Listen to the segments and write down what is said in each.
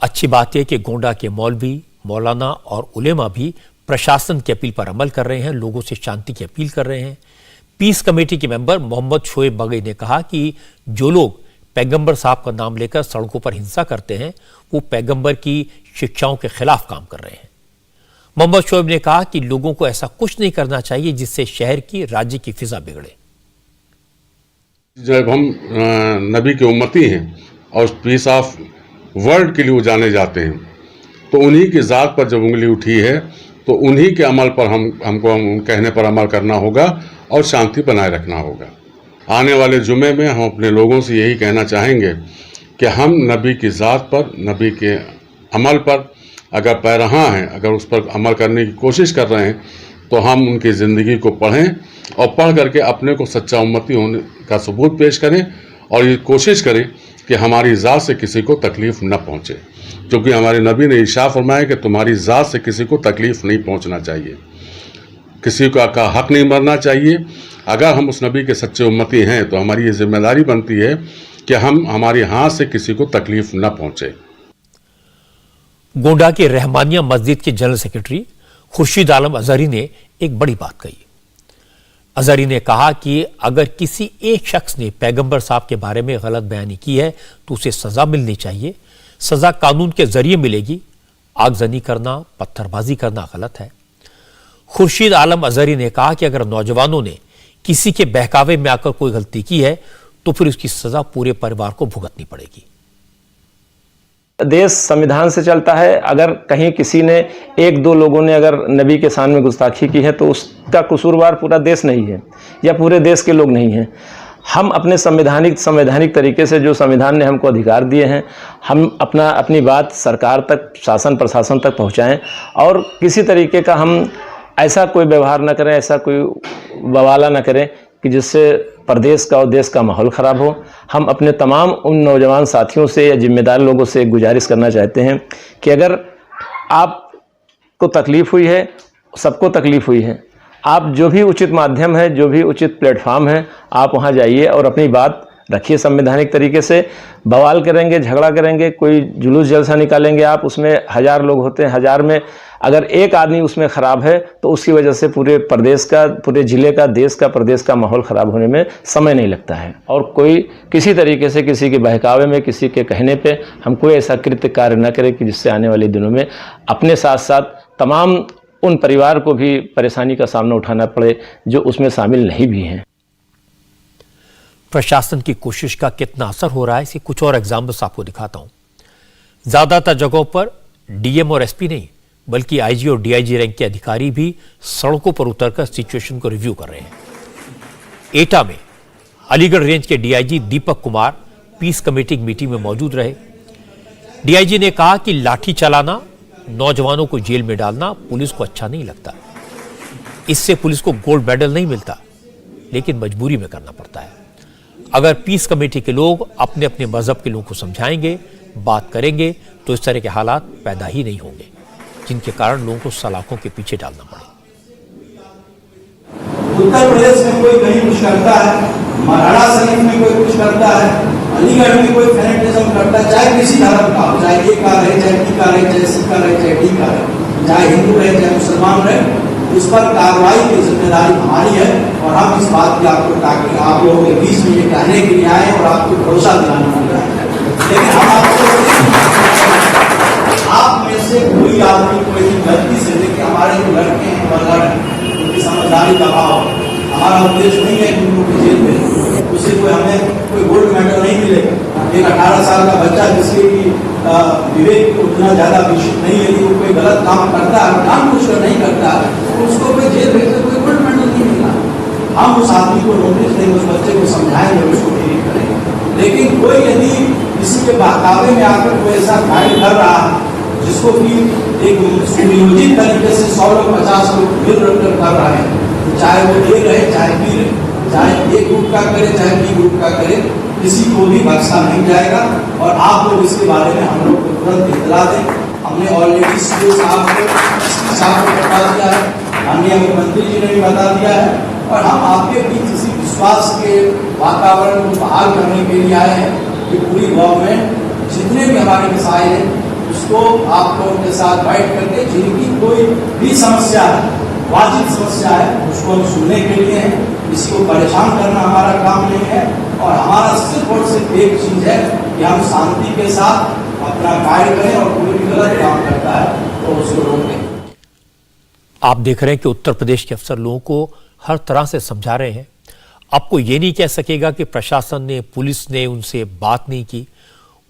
अच्छी बात है कि गोंडा के मौलवी, मौलाना और उलेमा भी प्रशासन की अपील पर अमल कर रहे हैं, लोगों से शांति की अपील कर रहे हैं। पीस कमेटी के मेंबर मोहम्मद शोएब बगई ने कहा कि जो लोग पैगंबर साहब का नाम लेकर सड़कों पर हिंसा करते हैं वो पैगंबर की शिक्षाओं के खिलाफ काम कर रहे हैं। मोहम्मद शोएब ने कहा कि लोगों को ऐसा कुछ नहीं करना चाहिए जिससे शहर की, राज्य की फिजा बिगड़े। जब हम नबी के उम्मती हैं और पीस ऑफ वर्ल्ड के लिए जाने जाते हैं तो उन्हीं की ज़ात पर जब उंगली उठी है तो उन्हीं के अमल पर हमको कहने पर अमल करना होगा और शांति बनाए रखना होगा। आने वाले जुमे में हम अपने लोगों से यही कहना चाहेंगे कि हम नबी की ज़ात पर, नबी के अमल पर अगर पैरहां हैं, अगर उस पर अमल करने की कोशिश कर रहे हैं तो हम उनकी ज़िंदगी को पढ़ें और पढ़ करके अपने को सच्चा उम्मती होने का सबूत पेश करें और ये कोशिश करें कि हमारी ज़ात से किसी को तकलीफ़ न पहुँचे, क्योंकि हमारे नबी ने इरशाद फरमाया कि तुम्हारी ज़ात से किसी को तकलीफ़ नहीं पहुँचना चाहिए, किसी का हक नहीं मरना चाहिए। अगर हम उस नबी के सच्चे उम्मती हैं तो हमारी ये जिम्मेदारी बनती है कि हम हमारे हाथ से किसी को तकलीफ न पहुंचे। गोंडा के रहमानिया मस्जिद के जनरल सेक्रेटरी खुर्शीद आलम अजहरी ने एक बड़ी बात कही। अजहरी ने कहा कि अगर किसी एक शख्स ने पैगंबर साहब के बारे में गलत बयानी की है तो उसे सजा मिलनी चाहिए। सजा कानून के जरिए मिलेगी। आगजनी करना, पत्थरबाजी करना गलत है। खुर्शीद आलम अजहरी ने कहा कि अगर नौजवानों ने किसी के बहकावे में आकर कोई गलती की है तो फिर उसकी सजा पूरे परिवार को भुगतनी पड़ेगी। देश संविधान से चलता है। अगर कहीं किसी ने, एक दो लोगों ने अगर नबी के शान में गुस्ताखी की है तो उसका कसूरवार पूरा देश नहीं है या पूरे देश के लोग नहीं हैं। हम अपने संवैधानिक तरीके से, जो संविधान ने हमको अधिकार दिए हैं, हम अपनी बात सरकार तक, शासन प्रशासन तक पहुंचाएं और किसी तरीके का हम ऐसा कोई व्यवहार न करें, ऐसा कोई बवाला न करें कि जिससे प्रदेश का और देश का माहौल ख़राब हो। हम अपने तमाम उन नौजवान साथियों से या जिम्मेदार लोगों से गुजारिश करना चाहते हैं कि अगर आपको तकलीफ़ हुई है, सबको तकलीफ़ हुई है, आप जो भी उचित माध्यम है, जो भी उचित प्लेटफॉर्म है, आप वहाँ जाइए और अपनी बात रखिए संवैधानिक तरीके से। बवाल करेंगे, झगड़ा करेंगे, कोई जुलूस जलसा निकालेंगे आप, उसमें 1000 लोग होते हैं, 1000 में अगर एक आदमी उसमें ख़राब है तो उसकी वजह से पूरे प्रदेश का, पूरे ज़िले का, देश का, प्रदेश का माहौल ख़राब होने में समय नहीं लगता है। और कोई किसी तरीके से किसी के बहकावे में, किसी के कहने पे हम कोई ऐसा कृत्य कार्य न करें कि जिससे आने वाले दिनों में अपने साथ साथ तमाम उन परिवार को भी परेशानी का सामना उठाना पड़े जो उसमें शामिल नहीं भी हैं। प्रशासन की कोशिश का कितना असर हो रहा है, इसके कुछ और एग्जाम्पल्स आपको दिखाता हूं। ज्यादातर जगहों पर डीएम और एसपी नहीं बल्कि आईजी और डीआईजी रैंक के अधिकारी भी सड़कों पर उतरकर सिचुएशन को रिव्यू कर रहे हैं। एटा में अलीगढ़ रेंज के DIG Deepak Kumar peace committee की मीटिंग में मौजूद रहे। डीआईजी ने कहा कि लाठी चलाना, नौजवानों को जेल में डालना पुलिस को अच्छा नहीं लगता। इससे पुलिस को गोल्ड मेडल नहीं मिलता, लेकिन मजबूरी में करना पड़ता है। अगर पीस कमेटी के लोग अपने अपने मजहब के लोगों को समझाएंगे, बात करेंगे तो इस तरह के हालात पैदा ही नहीं होंगे जिनके कारण लोगों को सलाखों के पीछे डालना पड़े। उत्तर प्रदेश में कोई कहीं कुछ करता है, महाराणा शरीफ में कोई कुछ करता है, अलीगढ़ में कोई फैनेटिज्म करता है, चाहे किसी धर्म का, चाहे ए का रहे, चाहे टी का रहे, चाहे सी का रहे, चाहे डी का रहे, चाहे हिंदू रहे, चाहे मुसलमान रहे, उस पर कार्रवाई की जिम्मेदारी हमारी है। और हम इस बात की आपको, ताकि आप लोगों के बीच में ये कहने के लिए आए और आपको भरोसा दिलाने के लिए आए। लेकिन हम आपको, आप में से कोई आदमी कोई गलती से देखिए, हमारे जो लड़के हैं बल्लड़ हैं, उनकी समझदारी का भाव, हमारा उद्देश्य नहीं है कि उनको जेल में उससे कोई हमें कोई गोल्ड मेडल नहीं मिलेगा। एक 18 साल का बच्चा जिसके की विवेक उतना ज्यादा विकसित नहीं है, वो कोई गलत काम करता है, काम कुछ नहीं करता है, तो उसको कोई जेल भेजकर कोई गोल्ड मेडल नहीं मिलना। हम उस आदमी को नोटिस देंगे, उस बच्चे को समझाएंगे, उसको ट्रीट करेंगे। लेकिन कोई यदि किसी के बहकावे में आकर कोई ऐसा गाइड कर रहा है जिसको कि एक सुनियोजित तरीके से 100 लोग 50 लोग मिल रखकर कर रहे हैं, चाहे वो ए रहे, चाहे बी रहे, चाहे ए ग्रुप का करे, चाहे बी ग्रुप का करे, किसी को भी बख्शा नहीं जाएगा। और आप लोग इसके बारे में हम लोग को तुरंत इतला दें। हमने ऑलरेडी सीओ साहब को, एसपी साहब को बता दिया है, माननीय मुख्यमंत्री जी ने भी बता दिया है। और हम आपके बीच इसी विश्वास के वातावरण को बहाल करने के लिए आए हैं कि पूरी गवर्नमेंट जितने भी हमारे मिसाइल हैं उसको आप लोगों के साथ बैठ करके जिनकी कोई भी समस्या है, वाजिब समस्या है, उसको हम सुनने के लिए हैं। किसी को परेशान करना हमारा काम नहीं है और हमारा सिर्फ और सिर्फ एक चीज़ है कि हम शांति के साथ अपना कार्य करें और कोई भी गलत काम करता है तो उसको रोकें। आप देख रहे हैं कि उत्तर प्रदेश के अफसर लोगों को हर तरह से समझा रहे हैं। आपको ये नहीं कह सकेगा कि प्रशासन ने, पुलिस ने उनसे बात नहीं की,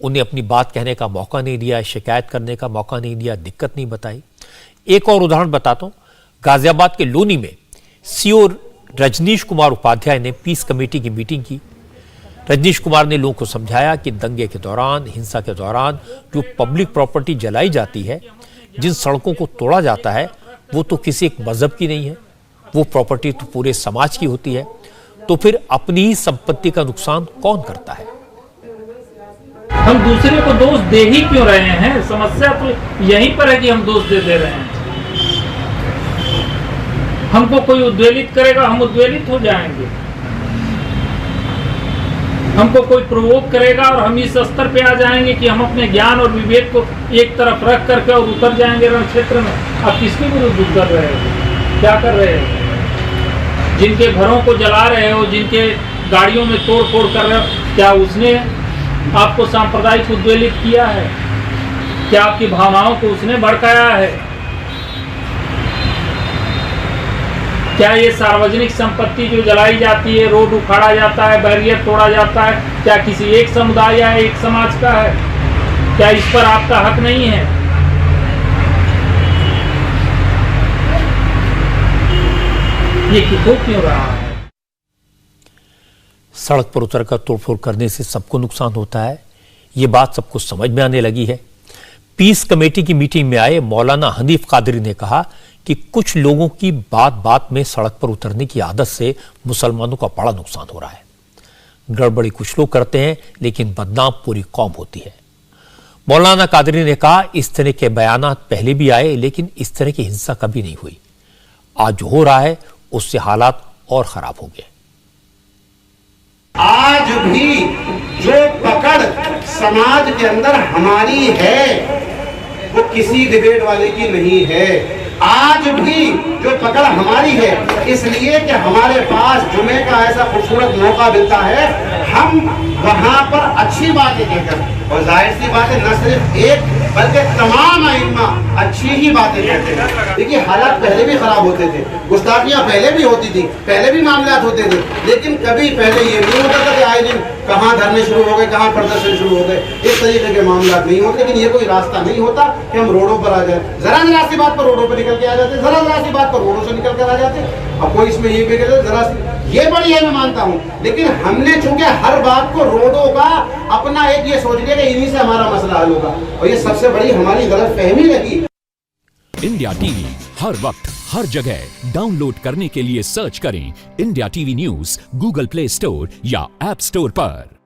उन्हें अपनी बात कहने का मौका नहीं दिया, शिकायत करने का मौका नहीं दिया, दिक्कत नहीं बताई। एक और उदाहरण बताता हूं। गाजियाबाद के लोनी में सीओ रजनीश कुमार उपाध्याय ने पीस कमेटी की मीटिंग की। रजनीश कुमार ने लोगों को समझाया कि दंगे के दौरान, हिंसा के दौरान जो पब्लिक प्रॉपर्टी जलाई जाती है, जिन सड़कों को तोड़ा जाता है, वो तो किसी एक मजहब की नहीं है, वो प्रॉपर्टी तो पूरे समाज की होती है। तो फिर अपनी ही संपत्ति का नुकसान कौन करता है? हम दूसरे को दोष दे ही क्यों रहे हैं? समस्या तो यहीं पर है कि हम दोष दे रहे हैं। हमको कोई उद्वेलित करेगा, हम उद्वेलित हो जाएंगे। हमको कोई प्रोवोक करेगा और हम इस स्तर पे आ जाएंगे कि हम अपने ज्ञान और विवेक को एक तरफ रख करके और उतर जाएंगे रण क्षेत्र में। आप किसके विरुद्ध उतर रहे हो? क्या कर रहे हो? जिनके घरों को जला रहे हो, जिनके गाड़ियों में तोड़ फोड़ कर रहे हो, क्या उसने आपको सांप्रदायिक उद्वेलित किया है? क्या आपकी भावनाओं को उसने भड़काया है? क्या ये सार्वजनिक संपत्ति जो जलाई जाती है, रोड उखाड़ा जाता है, बैरियर तोड़ा जाता है, क्या किसी एक समुदाय या एक समाज का है? क्या इस पर आपका हक नहीं है? ये क्यों रहा है? सड़क पर उतरकर तोड़फोड़ करने से सबको नुकसान होता है, ये बात सबको समझ में आने लगी है। पीस कमेटी की मीटिंग में आए मौलाना हनीफ कादरी ने कहा कि कुछ लोगों की बात बात में सड़क पर उतरने की आदत से मुसलमानों का बड़ा नुकसान हो रहा है। गड़बड़ी कुछ लोग करते हैं, लेकिन बदनाम पूरी कौम होती है। मौलाना कादरी ने कहा, इस तरह के बयानात पहले भी आए, लेकिन इस तरह की हिंसा कभी नहीं हुई। आज जो हो रहा है उससे हालात और खराब हो गए। आज भी जो पकड़ समाज के अंदर हमारी है वो किसी डिबेट वाले की नहीं है। आज भी जो पकड़ हमारी है इसलिए कि हमारे पास जुमे का ऐसा खूबसूरत मौका मिलता है, हम वहां पर अच्छी बातें कहकर, और जाहिर सी बात है न सिर्फ एक बल्कि तमाम आइम्मा अच्छी ही बातें कहते हैं। देखिए हालात पहले भी खराब होते थे, गुस्ताखियां पहले भी होती थी, पहले भी मामलात होते थे, लेकिन कभी पहले ये नहीं होता था कि आए दिन कहाँ धरने शुरू हो गए, कहाँ प्रदर्शन शुरू हो गए, इस तरीके के मामलात नहीं होते। लेकिन ये कोई रास्ता नहीं होता कि हम रोडों पर आ जाए। जरा जरा सी बात पर रोडों पर निकल के आ जाते, जरा जरा सी बात पर रोडों से निकल कर आ जाते। अब कोई इसमें ये भी कहते जरा सी, ये बड़ी है मैं मानता हूँ, लेकिन हमने चूंकि हर बात को रोडों का अपना एक ये सोच लिया कि इन्हीं से हमारा मसला हल होगा, और ये सबसे बड़ी हमारी गलत फहमी लगी। इंडिया टीवी हर वक्त हर जगह डाउनलोड करने के लिए सर्च करें India TV news Google play store या ऐप स्टोर पर।